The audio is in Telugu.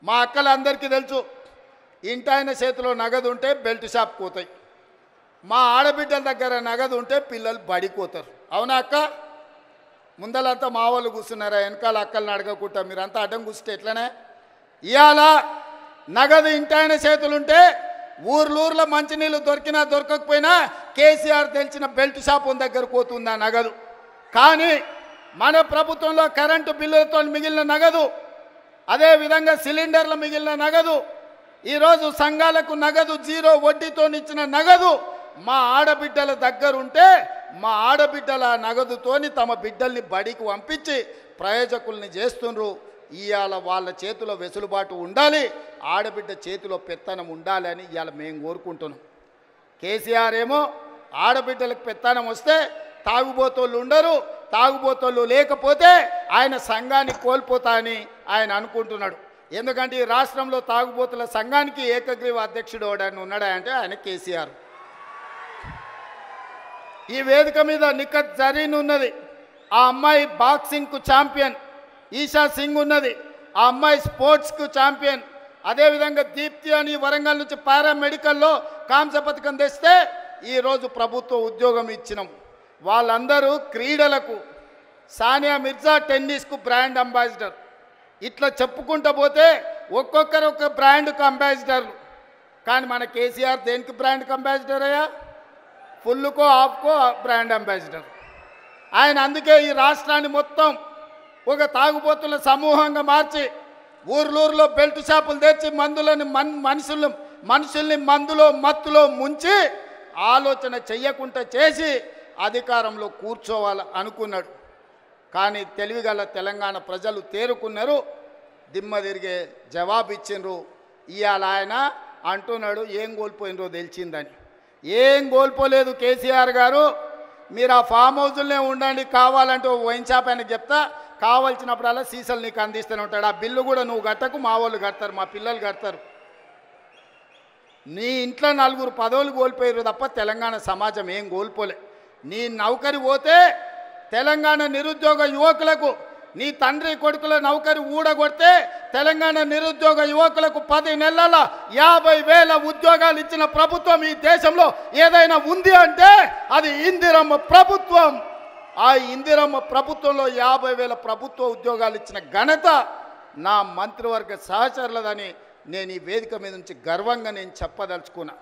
మా అక్కలందరికీ తెలుసు, ఇంటాయన చేతిలో నగదు ఉంటే బెల్ట్ షాప్ పోతాయి, మా ఆడబిడ్డల దగ్గర నగదు ఉంటే పిల్లలు బడిపోతారు. అవునా అక్క? ముందలంతా మా వాళ్ళు కూర్చున్నారా? వెనకాల అక్కల్ని అడగకుండా మీరంతా అడ్డం కూర్చుంటే ఎట్లనే? ఇవాళ నగదు ఇంటాయన చేతులుంటే ఊర్లూర్లో మంచినీళ్ళు దొరికినా దొరకకపోయినా కేసీఆర్ తెలిసిన బెల్ట్ షాప్ దగ్గర పోతుంది ఆ నగదు. కానీ మన ప్రభుత్వంలో కరెంటు బిల్లులతో మిగిలిన నగదు, అదేవిధంగా సిలిండర్ల మిగిలిన నగదు, ఈరోజు సంఘాలకు నగదు జీరో వడ్డీతో ఇచ్చిన నగదు మా ఆడబిడ్డల దగ్గర ఉంటే మా ఆడబిడ్డల నగదుతోని తమ బిడ్డల్ని బడికి పంపించి ప్రయోజకుల్ని చేస్తుండ్రు. ఇవాళ వాళ్ళ చేతిలో వెసులుబాటు ఉండాలి, ఆడబిడ్డ చేతిలో పెత్తనం ఉండాలి అని ఇవాళ మేము కోరుకుంటున్నాం. కేసీఆర్ ఏమో ఆడబిడ్డలకు పెత్తనం వస్తే తాగుబోతోళ్ళు ఉండరు, తాగుబోతోళ్ళు లేకపోతే ఆయన సంఘాన్ని కోల్పోతా అని ఆయన అనుకుంటున్నాడు. ఎందుకంటే ఈ రాష్ట్రంలో తాగుబోతుల సంఘానికి ఏకగ్రీవ అధ్యక్షుడు ఎవడని ఉన్నాడా అంటే ఆయన కేసీఆర్. ఈ వేదిక మీద నిఖత్ జరీన్ ఉన్నది, ఆ అమ్మాయి బాక్సింగ్కు ఛాంపియన్. ఈషా సింగ్ ఉన్నది, ఆ అమ్మాయి స్పోర్ట్స్కు ఛాంపియన్. అదేవిధంగా దీప్తి అని వరంగల్ నుంచి పారామెడికల్లో కాంస్య పథకం తెస్తే ఈరోజు ప్రభుత్వ ఉద్యోగం ఇచ్చినాం. వాళ్ళందరూ క్రీడలకు, సానియా మిర్జా టెన్నిస్కు బ్రాండ్ అంబాసిడర్. ఇట్లా చెప్పుకుంటూ పోతే ఒక్కొక్కరు ఒక బ్రాండ్కు అంబాసిడర్లు. కానీ మన కేసీఆర్ దేనికి బ్రాండ్కి అంబాసిడర్ అయ్యా? ఫుల్కో ఆఫ్కో బ్రాండ్ అంబాసిడర్ ఆయన. అందుకే ఈ రాష్ట్రాన్ని మొత్తం ఒక తాగుబోతుల సమూహంగా మార్చి ఊర్లూరులో బెల్ట్ షాపులు తెచ్చి మందులని మనుషుల్ని మందులో మత్తులో ముంచి ఆలోచన చెయ్యకుండా చేసి అధికారంలో కూర్చోవాలి అనుకున్నాడు. కానీ తెలివిగల తెలంగాణ ప్రజలు తేరుకున్నారు, దిమ్మ తిరిగే జవాబు ఇచ్చిండ్రు. ఇవాళ ఆయన అంటున్నాడు ఏం కోల్పోయినరో తెలిసిందని. ఏం కోల్పోలేదు కేసీఆర్ గారు, మీరు ఆ ఫామ్ హౌజుల్నే ఉండండి, కావాలంటే వైన్ షాప్ ఆయనకు చెప్తా, కావాల్సినప్పుడల్లా సీసాలు నీకు అందిస్తూనే ఉంటాడు. ఆ బిల్లు కూడా నువ్వు కట్టకు, మా వాళ్ళు కడతారు, మా పిల్లలు కడతారు. నీ ఇంట్లో నలుగురు పదవులు కోల్పోయారు తప్ప తెలంగాణ సమాజం ఏం కోల్పోలే. నీ నౌకరి పోతే తెలంగాణ నిరుద్యోగ యువకులకు, నీ తండ్రి కొడుకుల నౌకరి ఊడగొడితే తెలంగాణ నిరుద్యోగ యువకులకు 10 నెలల 50,000 ఉద్యోగాలు ఇచ్చిన ప్రభుత్వం ఈ దేశంలో ఏదైనా ఉంది అంటే అది ఇందిరమ్మ ప్రభుత్వం. ఆ ఇందిరమ్మ ప్రభుత్వంలో 50,000 ప్రభుత్వ ఉద్యోగాలు ఇచ్చిన ఘనత నా మంత్రివర్గ సహచరులదని నేను ఈ వేదిక మీద నుంచి గర్వంగా నేను చెప్పదలుచుకున్నా.